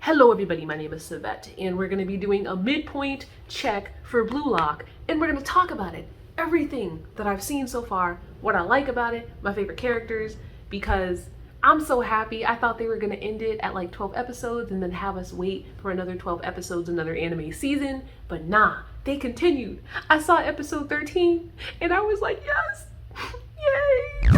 Hello everybody, my name is Savette, and we're going to be doing a midpoint check for Blue Lock, and we're going to talk about it. Everything that I've seen so far, what I like about it, my favorite characters, because I'm so happy. I thought they were going to end it at like 12 episodes and then have us wait for another 12 episodes, another anime season, but nah, they continued. I saw episode 13, and I was like, yes, yay!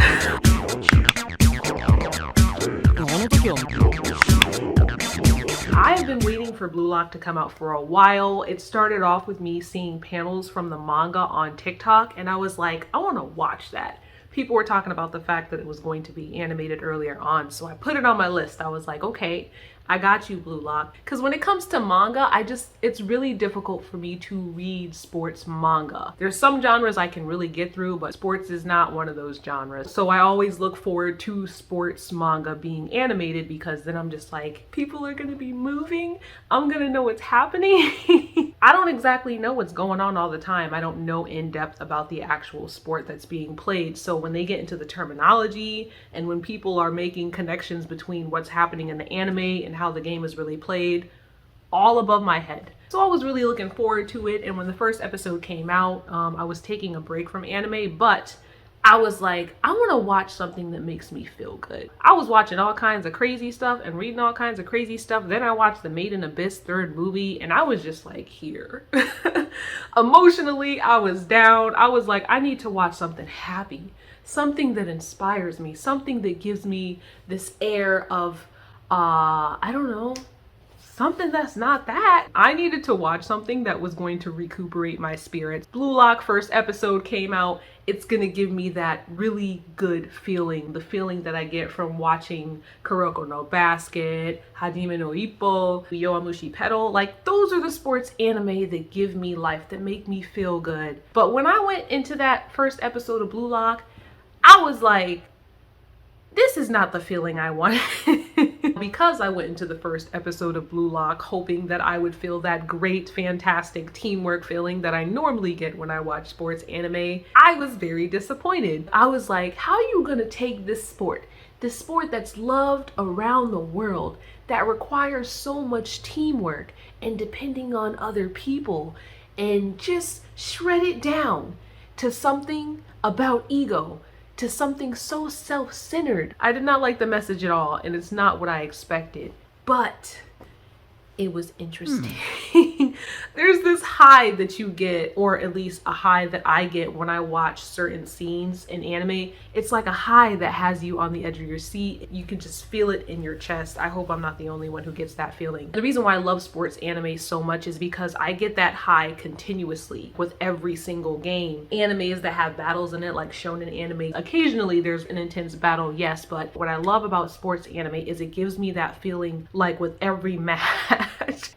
I've been waiting for Blue Lock to come out for a while. It started off with me seeing panels from the manga on TikTok, and I was like, I want to watch that. People were talking about the fact that it was going to be animated earlier on, so I put it on my list. I was like, okay, I got you, Blue Lock. Because when it comes to manga, it's really difficult for me to read sports manga. There's some genres I can really get through, but sports is not one of those genres. So I always look forward to sports manga being animated, because then I'm just like, people are going to be moving. I'm going to know what's happening. I don't exactly know what's going on all the time. I don't know in depth about the actual sport that's being played. So when they get into the terminology and when people are making connections between what's happening in the anime and how the game is really played, all above my head. So I was really looking forward to it. And when the first episode came out, I was taking a break from anime, but I was like, I want to watch something that makes me feel good. I was watching all kinds of crazy stuff and reading all kinds of crazy stuff. Then I watched the Made in Abyss third movie, and I was just like, here. Emotionally, I was down. I was like, I need to watch something happy, something that inspires me, something that gives me this air of, I don't know, something that's not that. I needed to watch something that was going to recuperate my spirits. Blue Lock first episode came out. It's gonna give me that really good feeling, the feeling that I get from watching Kuroko no Basket, Hajime no Ippo, Yowamushi Pedal. Like, those are the sports anime that give me life, that make me feel good. But when I went into that first episode of Blue Lock, I was like, this is not the feeling I wanted. Because I went into the first episode of Blue Lock hoping that I would feel that great, fantastic teamwork feeling that I normally get when I watch sports anime, I was very disappointed. I was like, how are you gonna take this sport that's loved around the world, that requires so much teamwork and depending on other people, and just shred it down to something about ego, to something so self-centered? I did not like the message at all, and it's not what I expected, but it was interesting. There's this high that you get, or at least a high that I get when I watch certain scenes in anime. It's like a high that has you on the edge of your seat. You can just feel it in your chest. I hope I'm not the only one who gets that feeling. The reason why I love sports anime so much is because I get that high continuously with every single game. Animes that have battles in it, like shonen anime, occasionally there's an intense battle, yes, but what I love about sports anime is it gives me that feeling like with every match.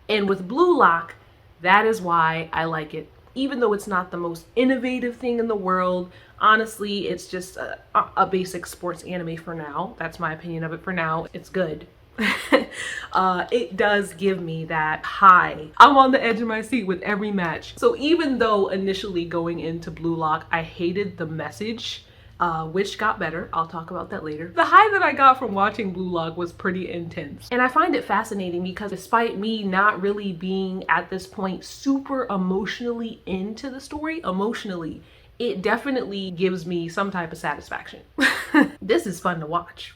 And with Blue Lock, that is why I like it. Even though it's not the most innovative thing in the world, honestly, it's just a basic sports anime for now. That's my opinion of it for now. It's good. It does give me that high. I'm on the edge of my seat with every match. So even though initially going into Blue Lock, I hated the message, which got better. I'll talk about that later. The high that I got from watching Blue Lock was pretty intense. And I find it fascinating because despite me not really being at this point super emotionally into the story, emotionally, it definitely gives me some type of satisfaction. This is fun to watch.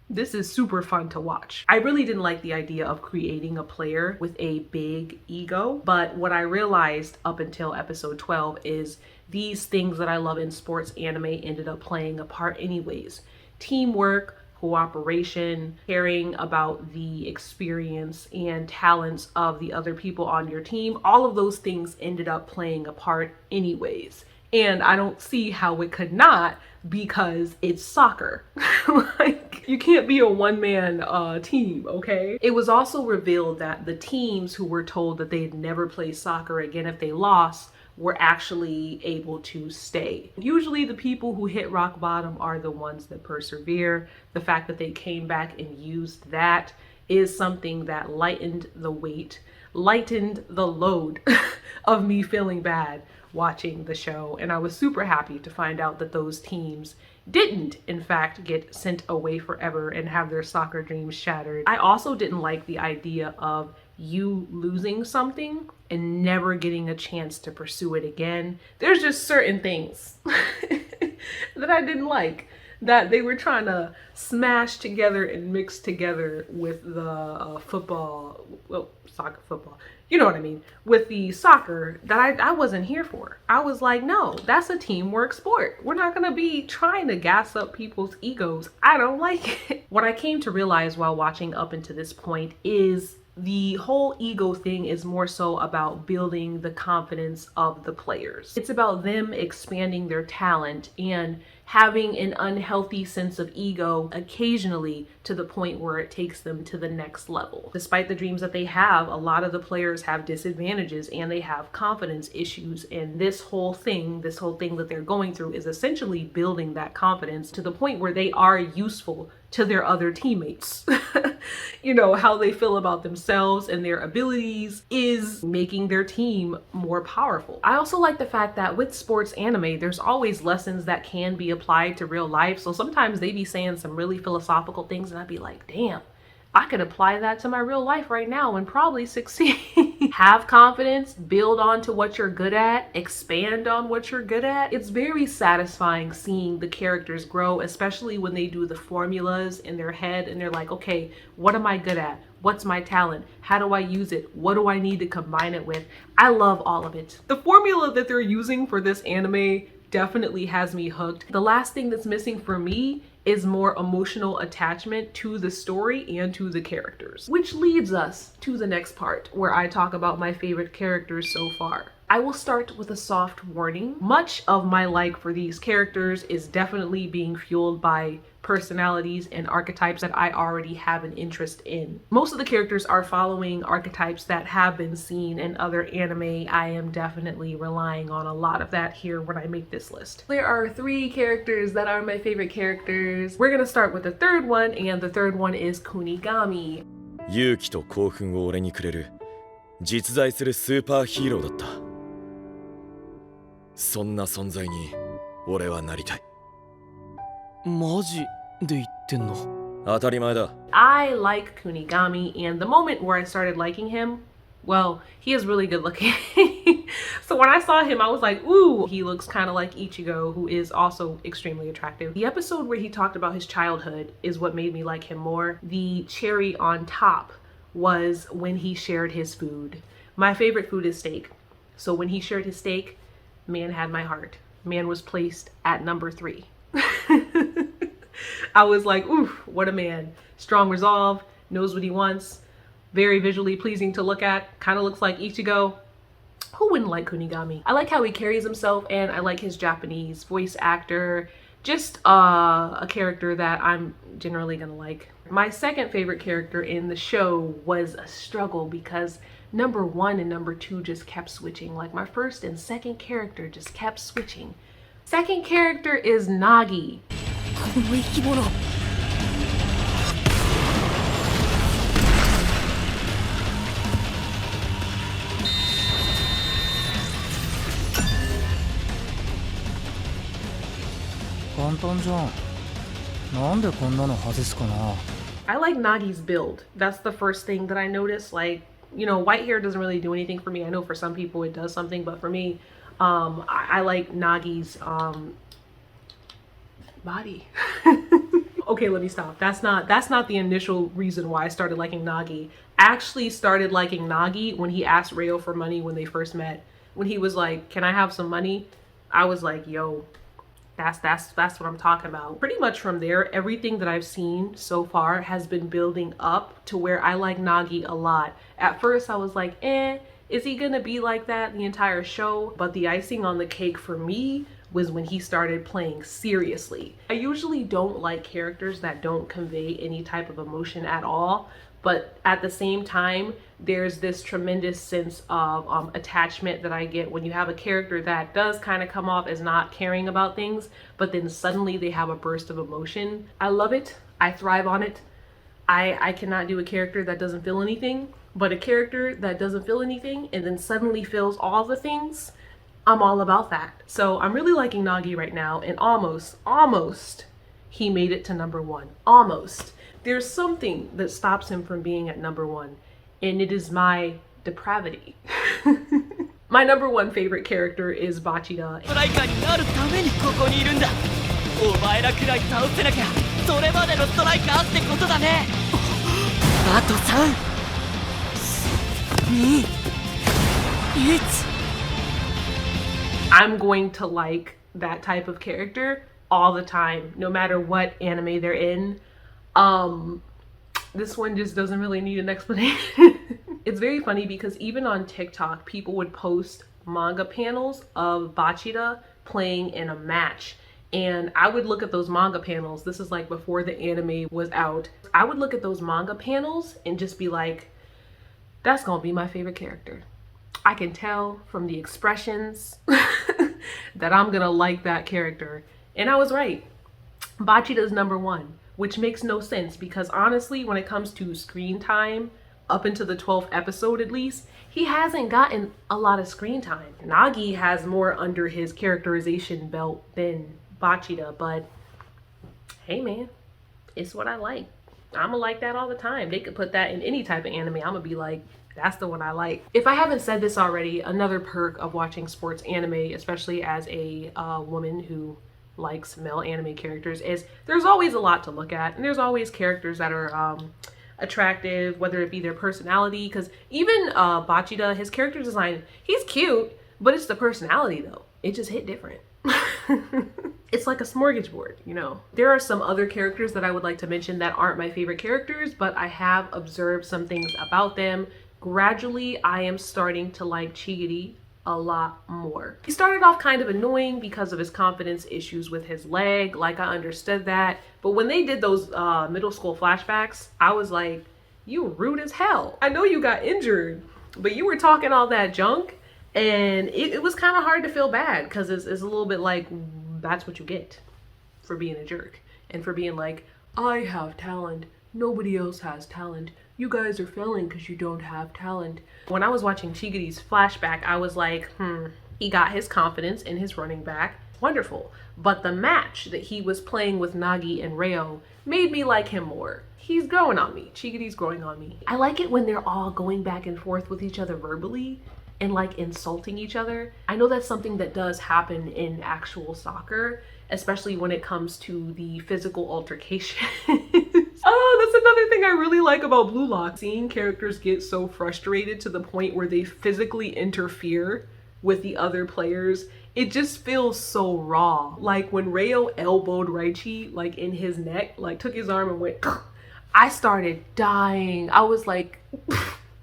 This is super fun to watch. I really didn't like the idea of creating a player with a big ego, but what I realized up until episode 12 is these things that I love in sports anime ended up playing a part anyways. Teamwork, cooperation, caring about the experience and talents of the other people on your team, all of those things ended up playing a part anyways. And I don't see how it could not, because it's soccer. Like, you can't be a one-man team, okay? It was also revealed that the teams who were told that they'd never play soccer again if they lost were actually able to stay. Usually the people who hit rock bottom are the ones that persevere. The fact that they came back and used that is something that lightened the weight, lightened the load of me feeling bad watching the show. And I was super happy to find out that those teams didn't, in fact, get sent away forever and have their soccer dreams shattered. I also didn't like the idea of you losing something and never getting a chance to pursue it again. There's just certain things that I didn't like that they were trying to smash together and mix together with the football, well, soccer football, you know what I mean, with the soccer that I wasn't here for. I was like, no, that's a teamwork sport. We're not gonna be trying to gas up people's egos. I don't like it. What I came to realize while watching up until this point is the whole ego thing is more so about building the confidence of the players. It's about them expanding their talent and having an unhealthy sense of ego occasionally to the point where it takes them to the next level. Despite the dreams that they have, a lot of the players have disadvantages and they have confidence issues. And this whole thing that they're going through is essentially building that confidence to the point where they are useful to their other teammates. You know, how they feel about themselves and their abilities is making their team more powerful. I also like the fact that with sports anime, there's always lessons that can be applied to real life. So sometimes they be saying some really philosophical things and I'd be like, damn, I could apply that to my real life right now and probably succeed. Have confidence, build on to what you're good at, expand on what you're good at. It's very satisfying seeing the characters grow, especially when they do the formulas in their head and they're like, okay, what am I good at? What's my talent? How do I use it? What do I need to combine it with? I love all of it. The formula that they're using for this anime definitely has me hooked. The last thing that's missing for me is more emotional attachment to the story and to the characters. Which leads us to the next part where I talk about my favorite characters so far. I will start with a soft warning. Much of my like for these characters is definitely being fueled by personalities and archetypes that I already have an interest in. Most of the characters are following archetypes that have been seen in other anime. I am definitely relying on a lot of that here when I make this list. There are 3 characters that are my favorite characters. We're gonna start with the third one, and the third one is Kunigami. 勇気と興奮を俺にくれる実在するスーパーヒーローだった。そんな存在に俺はなりたい。マジで言ってんの？当たり前だ。I like Kunigami, and the moment where I started liking him, well, he is really good looking. So when I saw him, I was like, ooh, he looks kind of like Ichigo, who is also extremely attractive. The episode where he talked about his childhood is what made me like him more. The cherry on top was when he shared his food. My favorite food is steak. So when he shared his steak, man had my heart. Man was placed at number 3. I was like, ooh, what a man. Strong resolve, knows what he wants, very visually pleasing to look at, kind of looks like Ichigo. Who wouldn't like Kunigami? I like how he carries himself, and I like his Japanese voice actor. Just a character that I'm generally gonna like. My second favorite character in the show was a struggle because number 1 and number 2 just kept switching. Like my first and second character just kept switching. Second character is Nagi. この生き物。簡単じゃん。なんでこんなの外すかな。I like Nagi's build. That's the first thing that I noticed. Like, you know, white hair doesn't really do anything for me. I know for some people it does something, but for me, I like Nagi's body. Okay, let me stop. That's not the initial reason why I started liking Nagi. I actually started liking Nagi when he asked Ryo for money when they first met. When he was like, "Can I have some money?" I was like, "Yo, that's what I'm talking about." Pretty much from there, everything that I've seen so far has been building up to where I like Nagi a lot. At first, I was like, is he gonna be like that the entire show? But the icing on the cake for me was when he started playing seriously. I usually don't like characters that don't convey any type of emotion at all, but at the same time, there's this tremendous sense of attachment that I get when you have a character that does kind of come off as not caring about things, but then suddenly they have a burst of emotion. I love it. I thrive on it. I cannot do a character that doesn't feel anything, but a character that doesn't feel anything and then suddenly feels all the things, I'm all about that. So I'm really liking Nagi right now, and almost he made it to number one. Almost. There's something that stops him from being at number one, and it is my depravity. My number one favorite character is Bachida. ストライカーになるためにここにいるんだ。お前らくらい倒せなきゃそれまでのストライカーってことだね。あと3、2、1。I'm going to like that type of character all the time, no matter what anime they're in. This one just doesn't really need an explanation. It's very funny because even on TikTok, people would post manga panels of Bachida playing in a match. And I would look at those manga panels. This is like before the anime was out. I would look at those manga panels and just be like, that's gonna be my favorite character. I can tell from the expressions that I'm gonna like that character. And I was right. Bachida's number one, which makes no sense because honestly, when it comes to screen time, up into the 12th episode at least, he hasn't gotten a lot of screen time. Nagi has more under his characterization belt than Bachida, but hey man, it's what I like. I'ma like that all the time. They could put that in any type of anime. I'ma be like, that's the one I like. If I haven't said this already, another perk of watching sports anime, especially as a woman who likes male anime characters, is there's always a lot to look at, and there's always characters that are attractive, whether it be their personality, because even Bachida, his character design, he's cute, but it's the personality though. It just hit different. It's like a smorgasbord, you know. There are some other characters that I would like to mention that aren't my favorite characters, but I have observed some things about them. Gradually, I am starting to like Chigiri a lot more. He started off kind of annoying because of his confidence issues with his leg. Like, I understood that. But when they did those middle school flashbacks, I was like, you rude as hell. I know you got injured, but you were talking all that junk. And it was kind of hard to feel bad because it's a little bit like, that's what you get for being a jerk. And for being like, I have talent. Nobody else has talent. You guys are failing because you don't have talent. When I was watching Chigiri's flashback, I was like, he got his confidence in his running back. Wonderful. But the match that he was playing with Nagi and Reo made me like him more. He's growing on me. Chigiri's growing on me. I like it when they're all going back and forth with each other verbally and like insulting each other. I know that's something that does happen in actual soccer, especially when it comes to the physical altercation. Oh, that's another thing I really like about Blue Lock. Seeing characters get so frustrated to the point where they physically interfere with the other players, it just feels so raw. Like when Reo elbowed Raichi like in his neck, like took his arm and went, I started dying. I was like,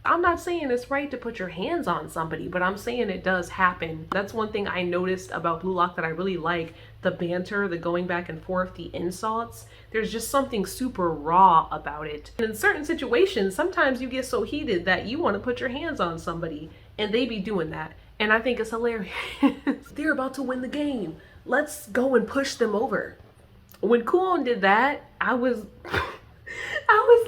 I'm not saying it's right to put your hands on somebody, but I'm saying it does happen. That's one thing I noticed about Blue Lock that I really like. The banter, the going back and forth, the insults. There's just something super raw about it. And in certain situations, sometimes you get so heated that you want to put your hands on somebody and they be doing that. And I think it's hilarious. They're about to win the game. Let's go and push them over. When Kuon did that, I was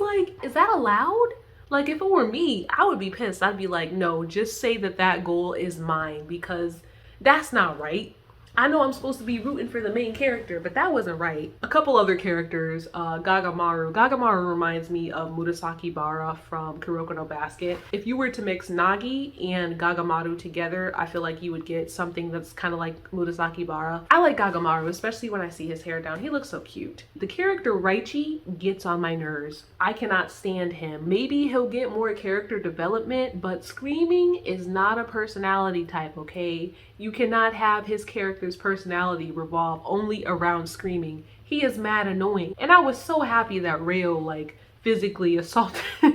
like, is that allowed? Like, if it were me, I would be pissed. I'd be like, no, just say that that goal is mine because that's not right. I know I'm supposed to be rooting for the main character, but that wasn't right. A couple other characters, Gagamaru. Gagamaru reminds me of Murasaki Bara from Kuroko no Basket. If you were to mix Nagi and Gagamaru together, I feel like you would get something that's kind of like Murasaki Bara. I like Gagamaru, especially when I see his hair down. He looks so cute. The character Raichi gets on my nerves. I cannot stand him. Maybe he'll get more character development, but screaming is not a personality type, okay? You cannot have his character's personality revolve only around screaming. He is mad annoying. And I was so happy that Reo like physically assaulted. I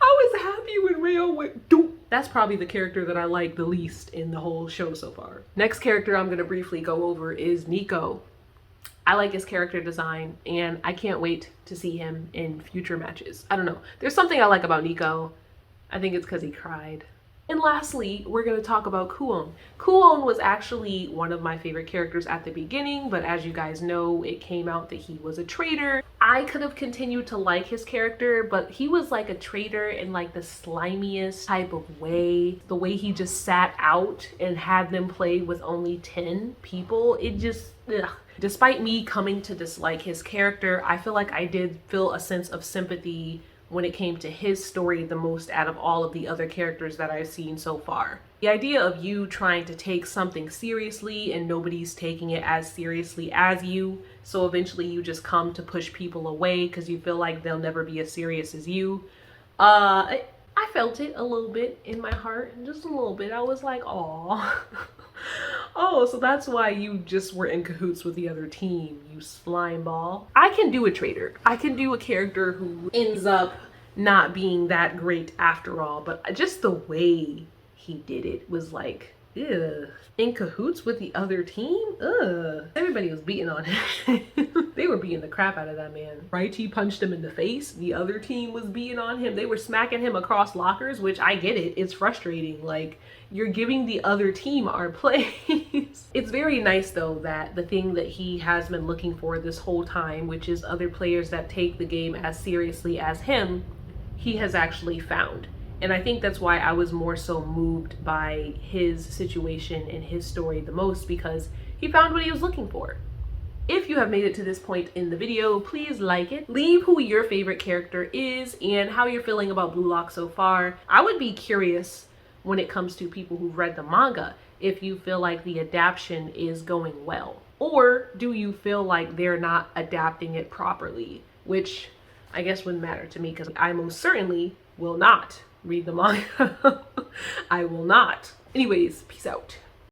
was happy when Reo went doop. That's probably the character that I like the least in the whole show so far. Next character I'm gonna briefly go over is Nico. I like his character design and I can't wait to see him in future matches. I don't know. There's something I like about Nico. I think it's because he cried. And lastly, we're going to talk about Kuon. Kuon was actually one of my favorite characters at the beginning, but as you guys know, it came out that he was a traitor. I could have continued to like his character, but he was like a traitor in like the slimiest type of way. The way he just sat out and had them play with only 10 people, it just, ugh. Despite me coming to dislike his character, I feel like I did feel a sense of sympathy when it came to his story the most out of all of the other characters that I've seen so far. The idea of you trying to take something seriously and nobody's taking it as seriously as you, so eventually you just come to push people away because you feel like they'll never be as serious as you. I felt it a little bit in my heart, just a little bit. I was like, aw. Oh, so that's why you just were in cahoots with the other team, you slime ball. I can do a traitor. I can do a character who ends up not being that great after all, but just the way he did it was like, ugh. In cahoots with the other team? Ugh. Everybody was beating on him. They were beating the crap out of that man. Raichi punched him in the face. The other team was beating on him. They were smacking him across lockers, which I get it. It's frustrating. Like, you're giving the other team our plays. It's very nice though that the thing that he has been looking for this whole time, which is other players that take the game as seriously as him, he has actually found. And I think that's why I was more so moved by his situation and his story the most, because he found what he was looking for. If you have made it to this point in the video, please like it. Leave who your favorite character is and how you're feeling about Blue Lock so far. I would be curious when it comes to people who've read the manga, if you feel like the adaptation is going well. Or do you feel like they're not adapting it properly? Which I guess wouldn't matter to me because I most certainly will not read the manga. I will not. Anyways, peace out.